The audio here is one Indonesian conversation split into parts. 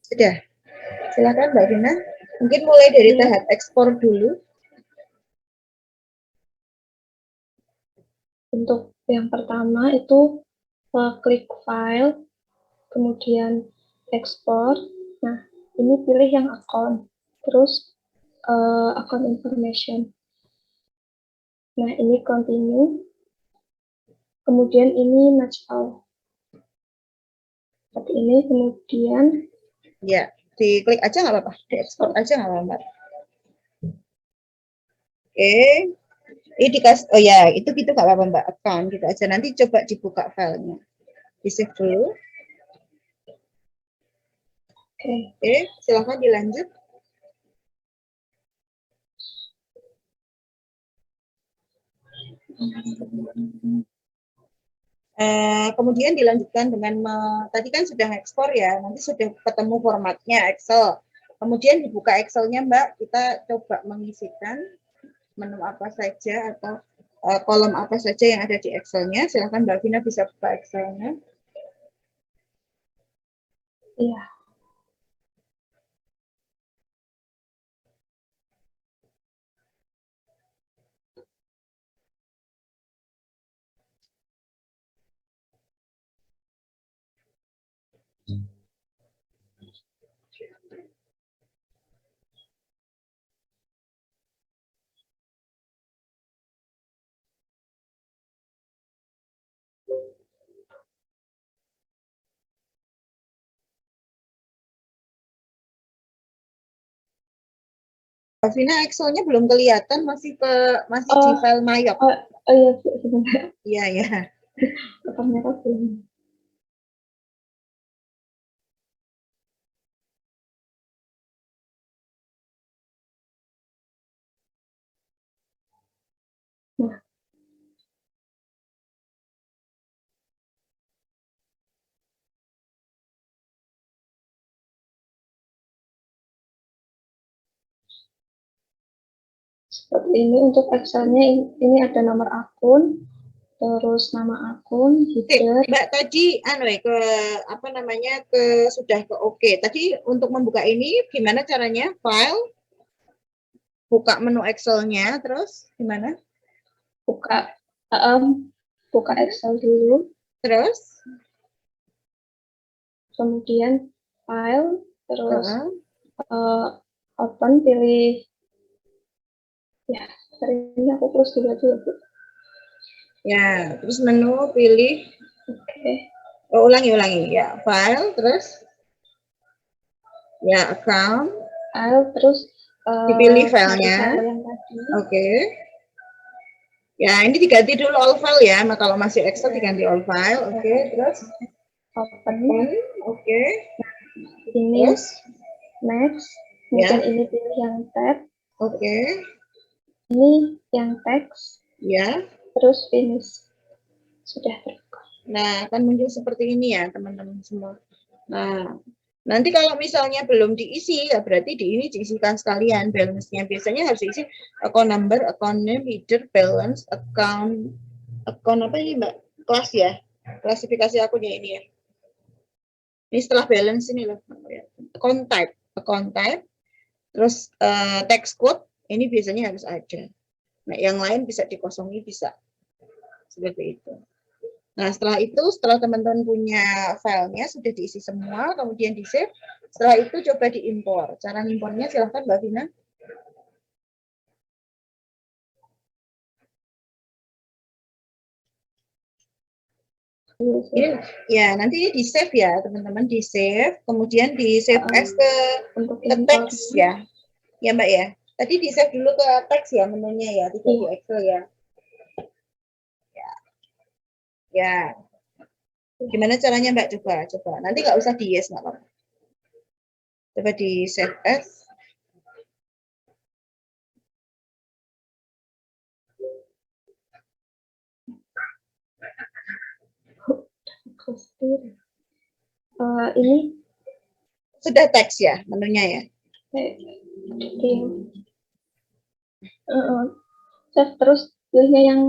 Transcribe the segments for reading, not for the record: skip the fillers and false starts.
Sudah. Silakan Mbak Dina. Mungkin mulai dari tahap ekspor dulu. Untuk yang pertama itu klik file, kemudian ekspor. Nah, ini pilih yang account, terus account information. Nah, ini continue, kemudian ini match all. Seperti ini, kemudian ya, diklik aja nggak apa-apa, diekspor aja nggak apa-apa. Oke, ini dikasih, oh ya, itu gitu nggak apa-apa Mbak, account gitu aja. Nanti coba dibuka filenya, di save dulu. Oke, silahkan dilanjut. Kemudian dilanjutkan dengan tadi kan sudah ekspor ya, nanti sudah ketemu formatnya Excel. Kemudian dibuka Excelnya Mbak, kita coba mengisikan menu apa saja atau kolom apa saja yang ada di Excelnya. Silahkan Mbak Vina bisa buka Excelnya. Iya. Mbak Vina, Excelnya belum kelihatan, masih di file Mayok. Iya, sebentar. Iya, ya. Ternyata belum. Nah, seperti ini untuk Excelnya, ini ada nomor akun, terus nama akun, header. Mbak tadi sudah ke oke. Tadi untuk membuka ini gimana caranya? File, buka menu Excelnya, terus gimana? Buka Excel dulu. Terus? Kemudian file, terus open, pilih. Ya, hari ini aku terus juga dulu. Ya, terus menu pilih. Oke. Oh, ulangi ya. File, terus ya account. File, terus dipilih filenya. File yang tadi. Oke. Ya, ini diganti dulu all file ya. Kalau masih Excel diganti all file. Oke, terus open. Oke. Ini terus next. Kemudian ini pilih yang tab. Oke. Ini yang teks. Ya. Terus finish. Sudah terbuka. Nah, akan muncul seperti ini ya, teman-teman semua. Nah, nanti kalau misalnya belum diisi, ya berarti ini diisikan sekalian balance-nya. Biasanya harus diisi account number, account name, header, balance, account apa ini Mbak? Kelas ya. Klasifikasi akunnya ini ya. Ini setelah balance ini loh. Account type. Terus text code, ini biasanya harus ada. Nah, yang lain bisa dikosongi, bisa. Seperti itu. Nah, setelah teman-teman punya filenya, sudah diisi semua, kemudian di-save. Setelah itu coba diimpor. Cara ngimpornya silahkan Mbak Vina. Ini, ya, nanti ini di-save ya, teman-teman. Di-save, kemudian di-save as ke teks ya. Ya, Mbak ya. Tadi di-save dulu ke teks ya menunya ya, tidak di Excel ya. Ya. Gimana caranya Mbak? Coba. Nanti nggak usah di yes, nggak apa-apa. Coba di save as. Ini sudah teks ya menunya ya. Save terus pilihnya yang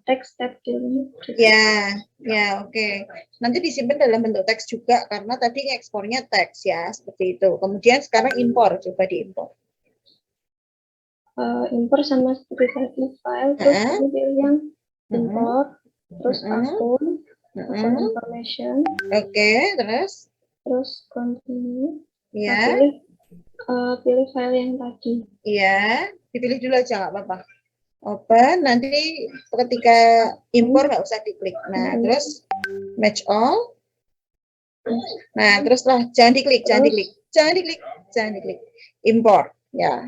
text tab gitu. Ya, ya, oke. Nanti disimpan dalam bentuk teks juga karena tadi ekspornya teks ya, seperti itu. Kemudian sekarang impor, coba diimpor. Impor sama seperti tadi file, terus ini pilih yang import, terus akun information. Oke, terus continue. Ya. Pilih file yang tadi. Iya, dipilih dulu aja nggak apa-apa. Open, nanti ketika impor nggak usah diklik. Nah, terus match all. Nah, terus jangan diklik. Impor, ya.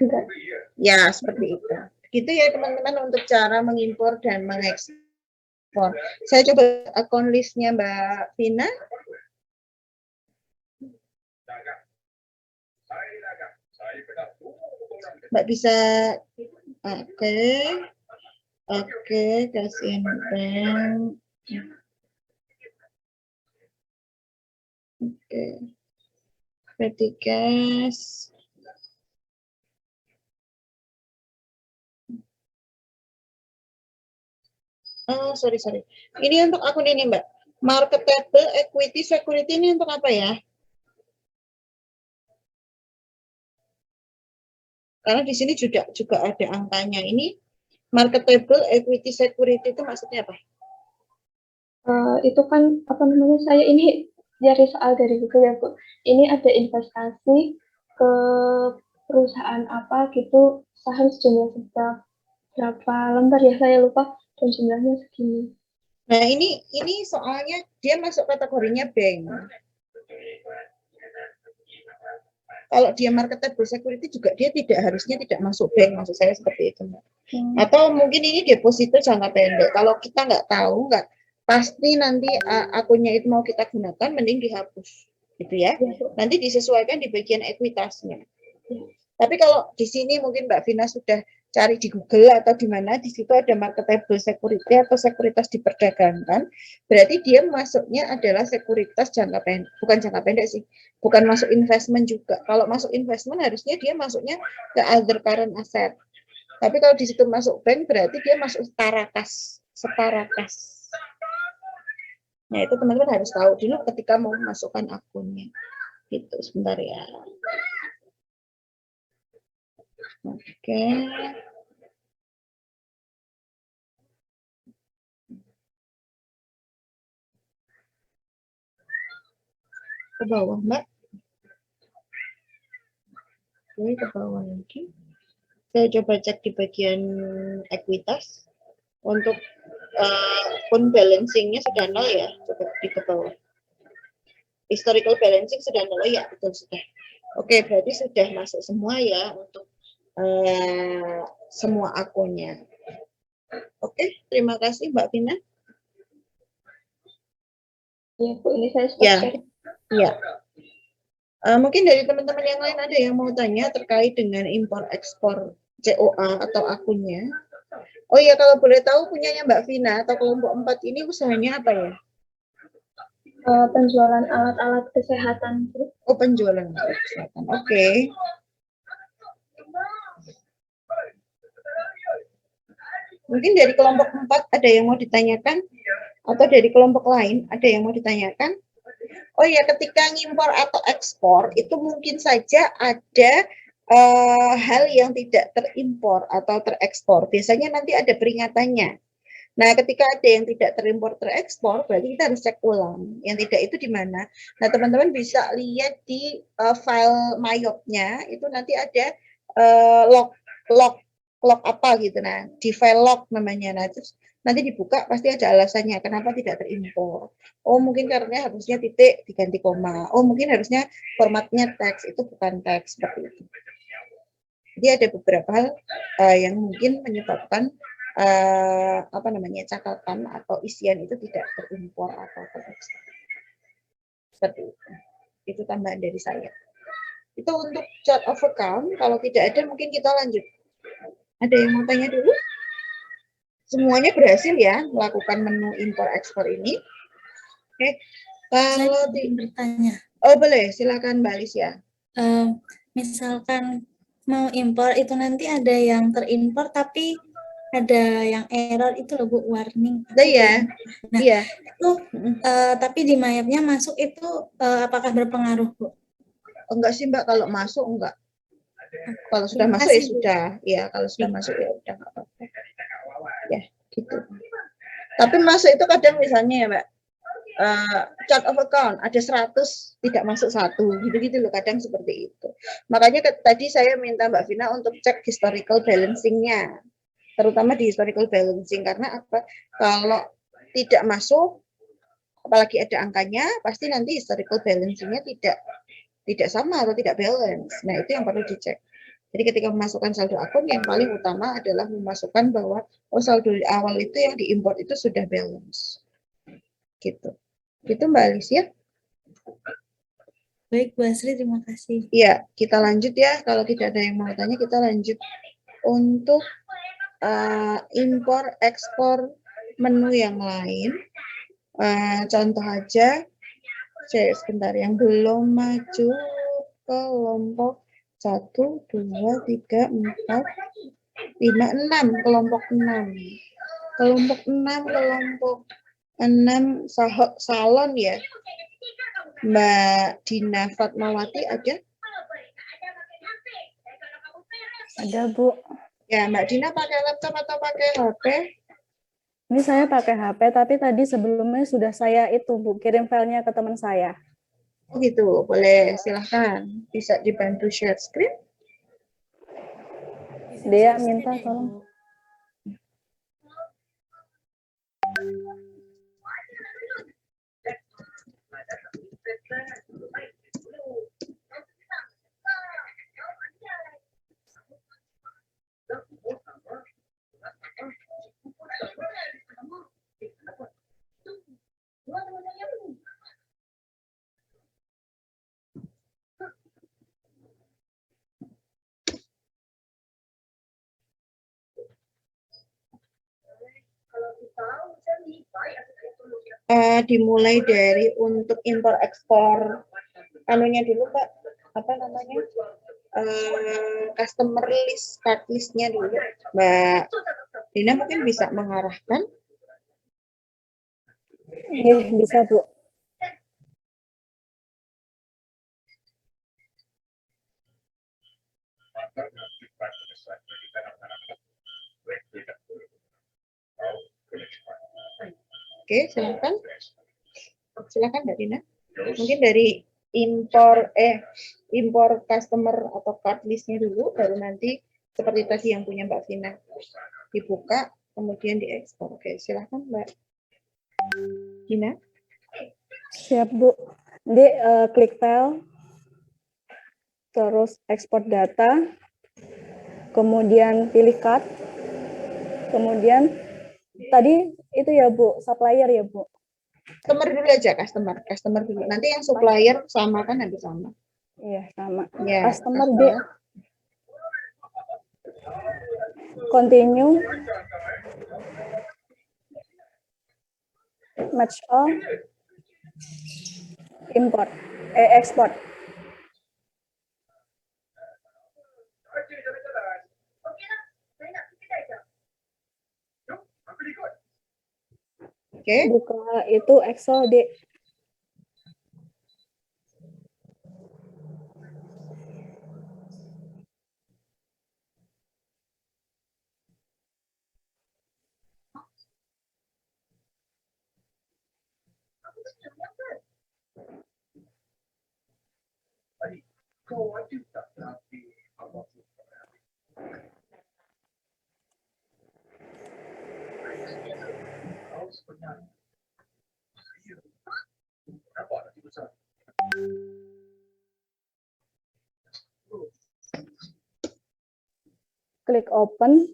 Ya, seperti itu. Gitu ya teman-teman untuk cara mengimpor dan mengekspor. Saya coba akun listnya Mbak Vina. Mbak bisa, oke, kasih bank. Oke. Berarti guys. Oh, sorry. Ini untuk akun ini, Mbak. Marketable, equity, security ini untuk apa ya? Karena di sini juga ada angkanya. Ini marketable, equity, security itu maksudnya apa? Itu kan apa namanya, saya ini dari soal dari Google ya Bu. Ini ada investasi ke perusahaan apa gitu, saham sejumlah berapa lembar ya, saya lupa, dan jumlahnya segini. Nah, ini soalnya dia masuk kategorinya bank. Kalau dia marketable security juga dia harusnya tidak masuk bank, maksud saya seperti itu. Atau mungkin ini deposito jangka pendek. Kalau kita nggak tahu, pasti nanti akunnya itu mau kita gunakan, mending dihapus, gitu ya. Nanti disesuaikan di bagian ekuitasnya. Tapi kalau di sini mungkin Mbak Vina sudah cari di Google atau di mana, di situ ada marketable security atau sekuritas diperdagangkan, berarti dia masuknya adalah sekuritas jangka pendek, bukan jangka pendek sih, bukan masuk investment juga. Kalau masuk investment harusnya dia masuknya ke other current asset. Tapi kalau di situ masuk bank berarti dia masuk setara kas. Nah, itu teman-teman harus tahu dulu ketika mau memasukkan akunnya. Gitu, sebentar ya. Oke. Ke bawah, Mbak. Oke, ke bawah lagi. Saya coba cek di bagian ekuitas. Untuk pun balancing-nya sudah 0 ya. Coba di ke bawah. Historical balancing sudah 0 ya, betul sudah. Oke, berarti sudah masuk semua ya untuk semua akunnya. Oke, terima kasih Mbak Vina. Ya Bu, ini saya share. Ya. Mungkin dari teman-teman yang lain ada yang mau tanya terkait dengan impor-ekspor COA atau akunnya. Oh iya, kalau boleh tahu punyanya Mbak Vina atau kelompok 4 ini usahanya apa ya? Penjualan alat-alat kesehatan. Oh, penjualan alat kesehatan. Oke. Mungkin dari kelompok 4 ada yang mau ditanyakan? Atau dari kelompok lain ada yang mau ditanyakan? Oh iya, ketika ngimpor atau ekspor, itu mungkin saja ada hal yang tidak terimpor atau terekspor. Biasanya nanti ada peringatannya. Nah, ketika ada yang tidak terimpor terekspor, berarti kita harus cek ulang. Yang tidak itu di mana? Nah, teman-teman bisa lihat di file MyOp-nya, itu nanti ada log apa gitu. Nah, di file log namanya. Nah, terus nanti dibuka pasti ada alasannya kenapa tidak terimpor. Oh, mungkin karena harusnya titik diganti koma. Oh, mungkin harusnya formatnya teks, itu bukan teks, seperti itu. Jadi ada beberapa hal yang mungkin menyebabkan catatan atau isian itu tidak terimpor atau terekspor. Seperti itu. Itu tambahan dari saya. Itu untuk chart of account. Kalau tidak ada mungkin kita lanjut. Ada yang mau tanya dulu? Semuanya berhasil ya melakukan menu impor ekspor ini. Oke. Kalau bertanya. Oh, boleh, silakan Mbak Alicia. Misalkan mau impor itu nanti ada yang terimpor tapi ada yang error itu loh Bu, warning. Iya. Nah, Iya. itu tapi di map-nya masuk itu apakah berpengaruh Bu? Enggak sih Mbak, kalau masuk enggak. Kalau sudah Terima masuk ya kasih, Bu. sudah. Ya, kalau sudah masuk ya udah enggak apa-apa. Ya, gitu. Tapi masuk itu kadang misalnya ya Mbak, chart of account ada 100 tidak masuk 1 gitu-gitu loh, kadang seperti itu. Makanya tadi saya minta Mbak Vina untuk cek historical balancing-nya, terutama di historical balancing, karena apa, kalau tidak masuk apalagi ada angkanya pasti nanti historical balancing-nya tidak sama atau tidak balance. Nah itu yang perlu dicek. Jadi ketika memasukkan saldo akun yang paling utama adalah memasukkan bahwa saldo di awal itu yang diimport itu sudah balance gitu. Itu Mbak Alicia. Baik, Bu Asri, terima kasih. Ya, kita lanjut ya. Kalau tidak ada yang mau tanya, kita lanjut untuk impor ekspor menu yang lain. Contoh aja, sebentar, yang belum maju kelompok 1, 2, 3, 4, 5, 6, kelompok 6. Kelompok 6, kelompok 6 salon ya. Mbak Dina Fatmawati ada? Ada Bu. Ya, Mbak Dina pakai laptop atau pakai HP? Ini saya pakai HP, tapi tadi sebelumnya sudah saya itu Bu, kirim filenya ke teman saya. Oh gitu, boleh silahkan. Bisa dibantu share screen? Dia minta tolong. Dimulai dari untuk impor ekspor anunya dulu Pak, apa namanya, customer list, card listnya dulu. Mbak Dina mungkin bisa mengarahkan. Iya, bisa Bu. Oke, silakan. Silakan Mbak Dina. Mungkin dari impor customer atau card listnya dulu, baru nanti seperti tadi yang punya Mbak Vina dibuka, kemudian diekspor. Oke, silakan Mbak Dina. Siap Bu. Di klik file, terus export data, kemudian pilih card, kemudian tadi itu ya Bu, supplier ya Bu. Customer dulu aja, customer dulu. Nanti yang supplier sama kan nanti sama. Iya, sama. Ya, Customer D. Continue. Match all. Import. Export. Oke. Buka itu Excel D. Klik open.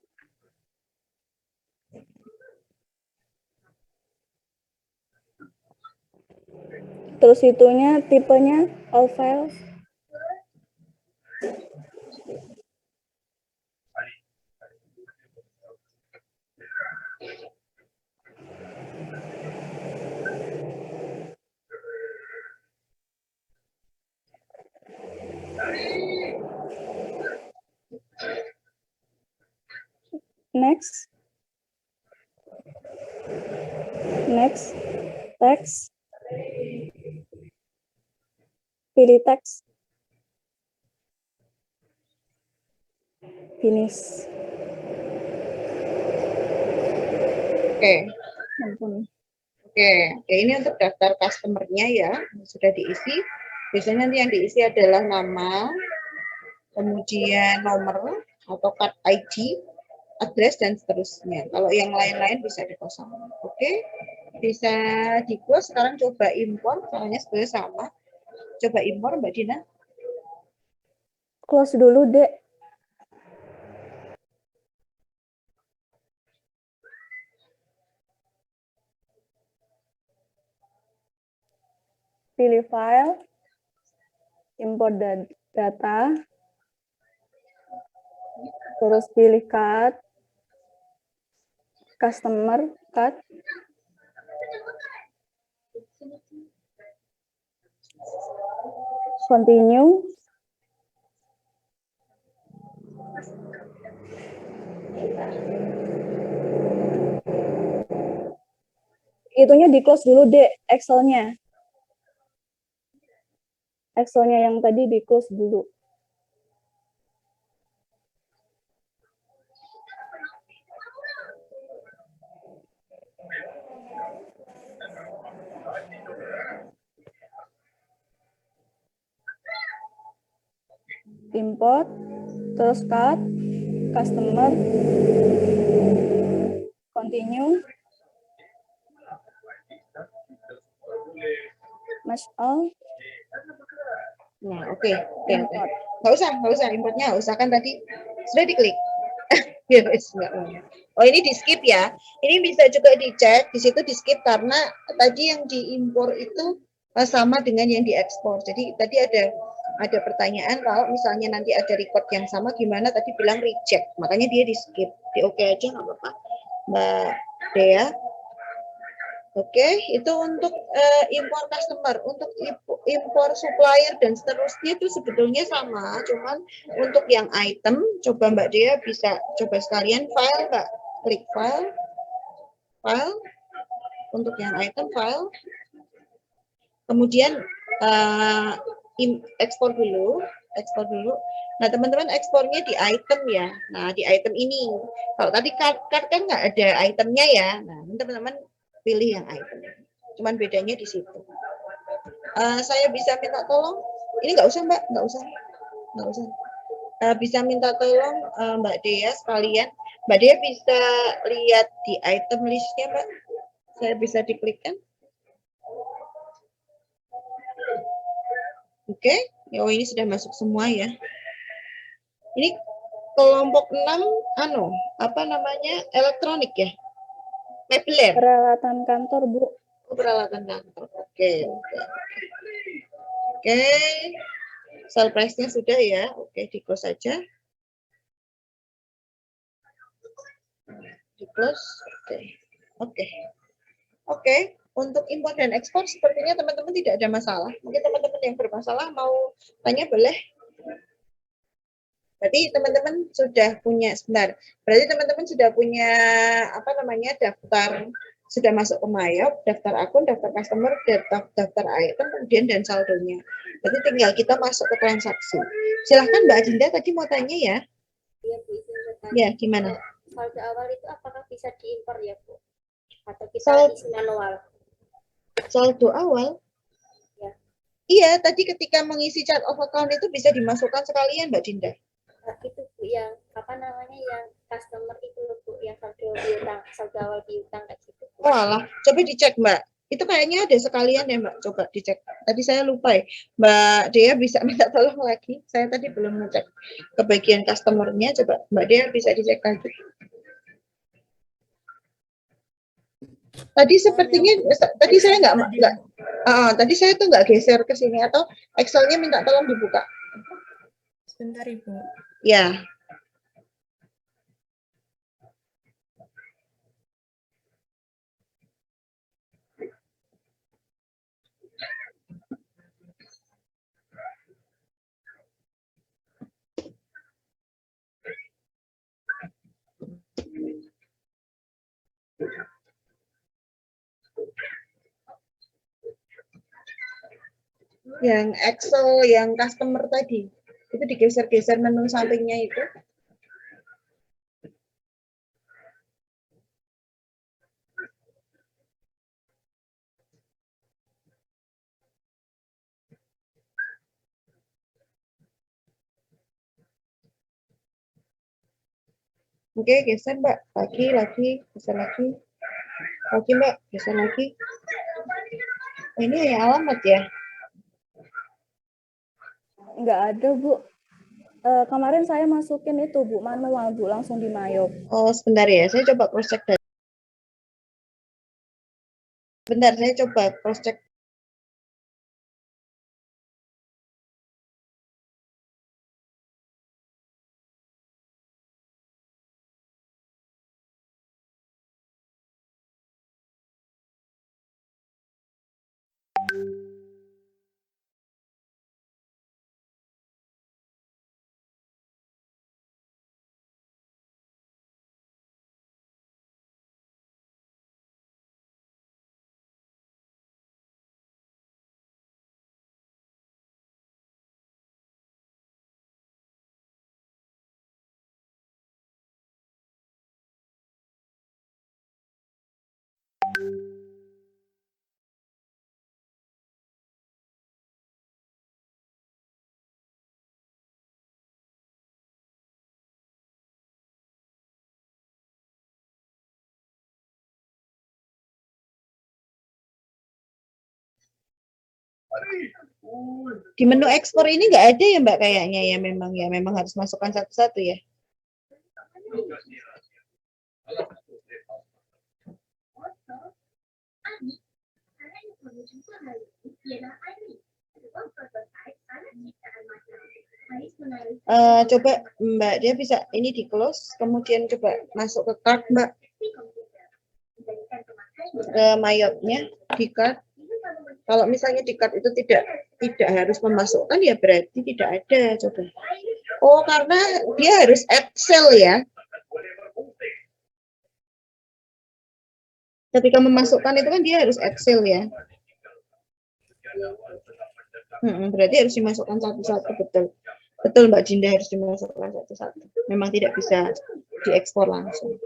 Terus itunya tipenya all files. Next. Next, text. Pilih teks. Finish. Oke. Ampun. Oke, ini untuk daftar customer-nya ya, sudah diisi. Biasanya nanti yang diisi adalah nama, kemudian nomor atau card ID, address, dan seterusnya. Kalau yang lain-lain bisa dikosong. Oke, bisa di close. Sekarang coba impor, caranya sebenarnya sama. Coba impor, Mbak Dina. Close dulu, Dek. Pilih file, import data, terus pilih card, customer card, continue, itunya di close dulu deh, Excel-nya. Excel-nya yang tadi di close dulu. Import, terus cut, customer, continue, match all, Nah, oke. import. Nggak usah importnya, nggak usah kan tadi sudah diklik. Ya, wes, nggak mau. Oh, ini di skip ya. Ini bisa juga dicek di situ di skip karena tadi yang diimpor itu sama dengan yang diekspor. Jadi tadi ada pertanyaan kalau misalnya nanti ada record yang sama gimana tadi bilang reject. Makanya dia di skip. Di oke aja nggak apa-apa. Mbak Dea. Oke, itu untuk impor customer, untuk impor supplier dan seterusnya itu sebetulnya sama, cuman untuk yang item, coba Mbak Dea bisa coba sekalian file Mbak, klik file, untuk yang item file, kemudian ekspor dulu. Nah teman-teman ekspornya di item ya, nah di item ini, kalau tadi card kan nggak ada itemnya ya, nah teman-teman pilih yang item. Cuman bedanya di situ. Saya bisa minta tolong. Ini nggak usah Mbak, nggak usah. Bisa minta tolong Mbak Dea sekalian. Mbak Dea bisa lihat di item listnya Mbak. Saya bisa diklikkan. Oke, oh ini sudah masuk semua ya. Ini kelompok 6 elektronik ya. Mebler. Peralatan kantor, Bu. Peralatan kantor. Oke. Sell price-nya sudah ya. Oke, di close saja. Di close. Oke. Untuk impor dan ekspor sepertinya teman-teman tidak ada masalah. Mungkin teman-teman yang bermasalah mau tanya boleh. Berarti teman-teman sudah punya daftar, sudah masuk ke Mayop, daftar akun, daftar customer, daftar item, kemudian dan saldonya. Berarti tinggal kita masuk ke transaksi. Silahkan Mbak Jinda tadi mau tanya ya. Iya Bu, izin bertanya. Ya, gimana? Saldo awal itu apakah bisa diimpor ya Bu? Atau kita isi manual? Saldo awal? Ya. Iya, tadi ketika mengisi chart of account itu bisa dimasukkan sekalian Mbak Dinda. Itu Bu yang yang customer itu loh Bu, yang saldo awal piutang kayak gitu. Bu. Oh alah, coba dicek Mbak. Itu kayaknya ada sekalian ya Mbak, coba dicek. Tadi saya lupa ya. Mbak Dea bisa minta tolong lagi. Saya tadi belum ngecek ke bagian customer-nya, coba Mbak Dea bisa dicek lagi. Tadi sepertinya tadi saya tadi saya tuh nggak geser ke sini atau Excel-nya minta tolong dibuka. Sebentar Ibu. Ya. Yang Excel, yang customer tadi. Itu digeser-geser menu sampingnya itu. Oke, geser Mbak. Lagi, geser lagi. Lagi Mbak, geser lagi. Ini hanya alamat ya? Nggak ada, Bu. Kemarin saya masukin itu, Bu, manual, Bu, langsung di Mayop. Oh, sebentar ya. Saya coba cross check data. Bentar, saya coba cross check. Di menu ekspor ini nggak ada ya Mbak kayaknya ya, memang harus masukkan satu-satu ya. Coba Mbak dia bisa ini di close, kemudian coba masuk ke card Mbak, ke Mayopnya di card. Kalau misalnya di card itu tidak harus memasukkan ya berarti tidak ada. Coba. Oh, karena dia harus Excel ya. Ketika memasukkan itu kan dia harus Excel ya. Berarti harus dimasukkan satu-satu, betul. Betul Mbak Dinda, harus dimasukkan satu-satu. Memang tidak bisa diekspor langsung.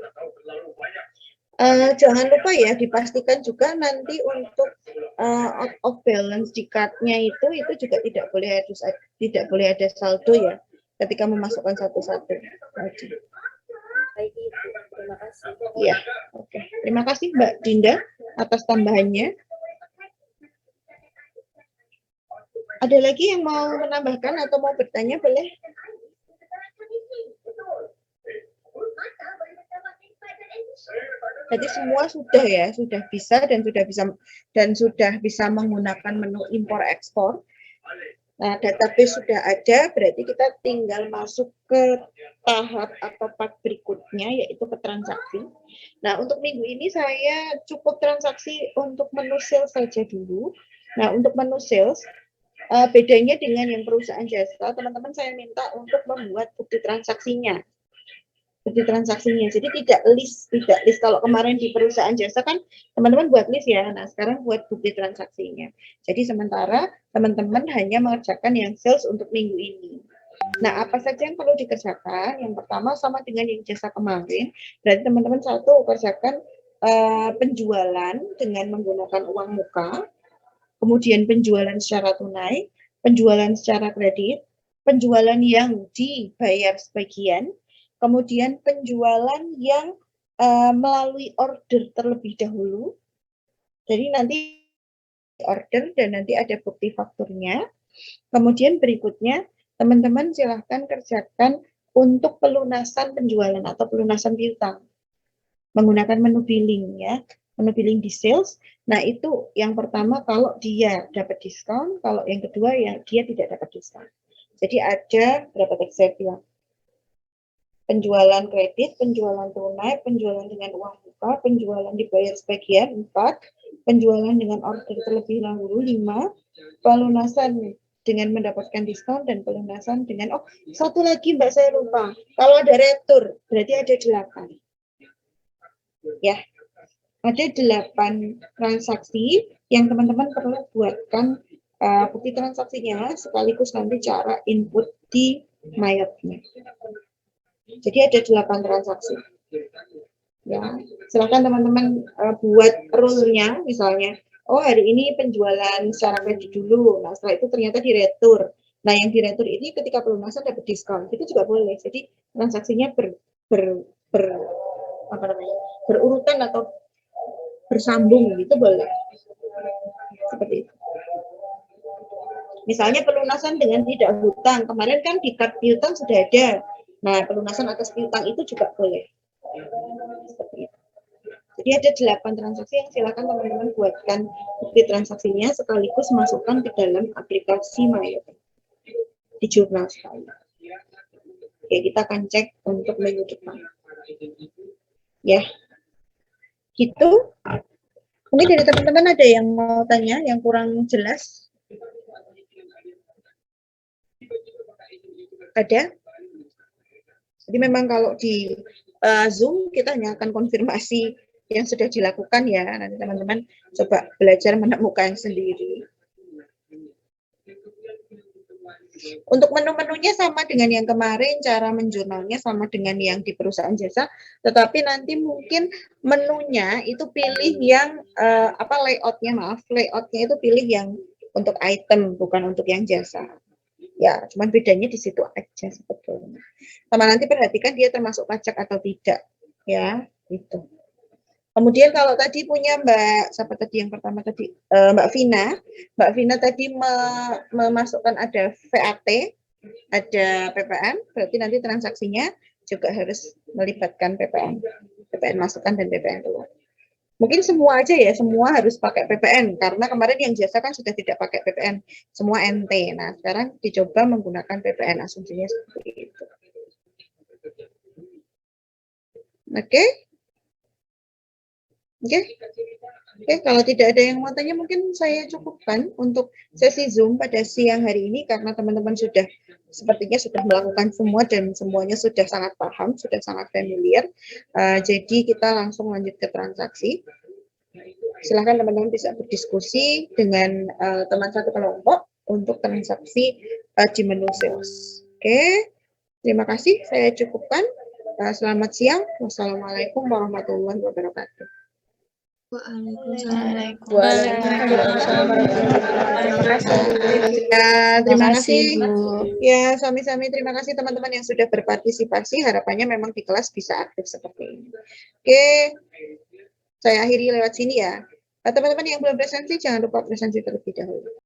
Jangan lupa ya, dipastikan juga nanti untuk out of balance di card-nya itu juga tidak boleh ada saldo ya, ketika memasukkan satu-satu. Baik Ibu, terima kasih. Ya, oke. Terima kasih Mbak Dinda atas tambahannya. Ada lagi yang mau menambahkan atau mau bertanya, boleh? Jadi semua sudah ya, sudah bisa menggunakan menu impor ekspor. Nah, database sudah ada, berarti kita tinggal masuk ke tahap atau part berikutnya, yaitu ke transaksi. Nah, untuk minggu ini saya cukup transaksi untuk menu sales saja dulu. Nah, untuk menu sales, bedanya dengan yang perusahaan jasa, teman-teman saya minta untuk membuat bukti transaksinya. Jadi tidak list. Kalau kemarin di perusahaan jasa kan teman-teman buat list ya. Nah, sekarang buat bukti transaksinya. Jadi sementara teman-teman hanya mengerjakan yang sales untuk minggu ini. Nah, apa saja yang perlu dikerjakan? Yang pertama sama dengan yang jasa kemarin. Berarti teman-teman satu kerjakan penjualan dengan menggunakan uang muka, kemudian penjualan secara tunai, penjualan secara kredit, penjualan yang dibayar sebagian, kemudian penjualan yang melalui order terlebih dahulu. Jadi nanti order dan nanti ada bukti fakturnya. Kemudian berikutnya teman-teman silahkan kerjakan untuk pelunasan penjualan atau pelunasan piutang menggunakan menu billing ya, menu billing di sales. Nah, itu yang pertama kalau dia dapat diskon, kalau yang kedua yang dia tidak dapat diskon. Jadi ada berapa teks saya bilang? Penjualan kredit, penjualan tunai, penjualan dengan uang muka, penjualan dibayar sebagian 4, penjualan dengan order terlebih dahulu 5, pelunasan dengan mendapatkan diskon dan pelunasan dengan satu lagi Mbak saya lupa. Kalau ada retur berarti ada 8. Ya. Ada 8 transaksi yang teman-teman perlu buatkan bukti transaksinya sekaligus nanti cara input di MyApp-nya. Jadi ada 8 transaksi. Ya, silakan teman-teman buat rule-nya, misalnya, oh hari ini penjualan secara kredit dulu, nah setelah itu ternyata diretur. Nah yang diretur ini ketika pelunasan dapat diskon, itu juga boleh. Jadi transaksinya berurutan atau bersambung gitu boleh. Seperti itu. Misalnya pelunasan dengan tidak hutang, kemarin kan di kartu piutang sudah ada. Nah pelunasan atas piutang itu juga boleh. Seperti itu. Jadi ada 8 transaksi yang silakan teman-teman buatkan bukti transaksinya sekaligus masukkan ke dalam aplikasi MyApp di jurnal sekali. Oke, kita akan cek untuk minggu depan. Ya, gitu. Mungkin dari teman-teman ada yang mau tanya, yang kurang jelas? Ada? Jadi memang kalau di Zoom kita hanya akan konfirmasi yang sudah dilakukan ya, nanti teman-teman coba belajar menemukan sendiri. Untuk menu-menunya sama dengan yang kemarin, cara menjurnalnya sama dengan yang di perusahaan jasa, tetapi nanti mungkin menunya itu pilih yang layoutnya itu pilih yang untuk item, bukan untuk yang jasa. Ya, cuman bedanya di situ aja sebetulnya. Sama nanti perhatikan dia termasuk pajak atau tidak, ya, itu. Kemudian kalau tadi punya Mbak, siapa tadi yang pertama tadi? Mbak Vina tadi memasukkan ada VAT, ada PPN, berarti nanti transaksinya juga harus melibatkan PPN. PPN masukkan dan PPN keluar. Mungkin semua aja ya, semua harus pakai PPN, karena kemarin yang jasa kan sudah tidak pakai PPN, semua NT. Nah, sekarang dicoba menggunakan PPN, asumsinya seperti itu. Oke? Oke, kalau tidak ada yang mau tanya, mungkin saya cukupkan untuk sesi Zoom pada siang hari ini, karena teman-teman sepertinya sudah melakukan semua dan semuanya sudah sangat paham, sudah sangat familiar. Jadi kita langsung lanjut ke transaksi. Silahkan teman-teman bisa berdiskusi dengan teman satu kelompok untuk transaksi di menu sales. Oke, terima kasih. Saya cukupkan. Selamat siang. Wassalamualaikum warahmatullahi wabarakatuh. Waalaikumsalam warahmatullahi wabarakatuh. Terima kasih. Ya, sami-sami terima kasih teman-teman yang sudah berpartisipasi. Harapannya memang di kelas bisa aktif seperti ini. Oke, saya akhiri lewat sini ya. Teman-teman yang belum presensi, jangan lupa presensi terlebih dahulu.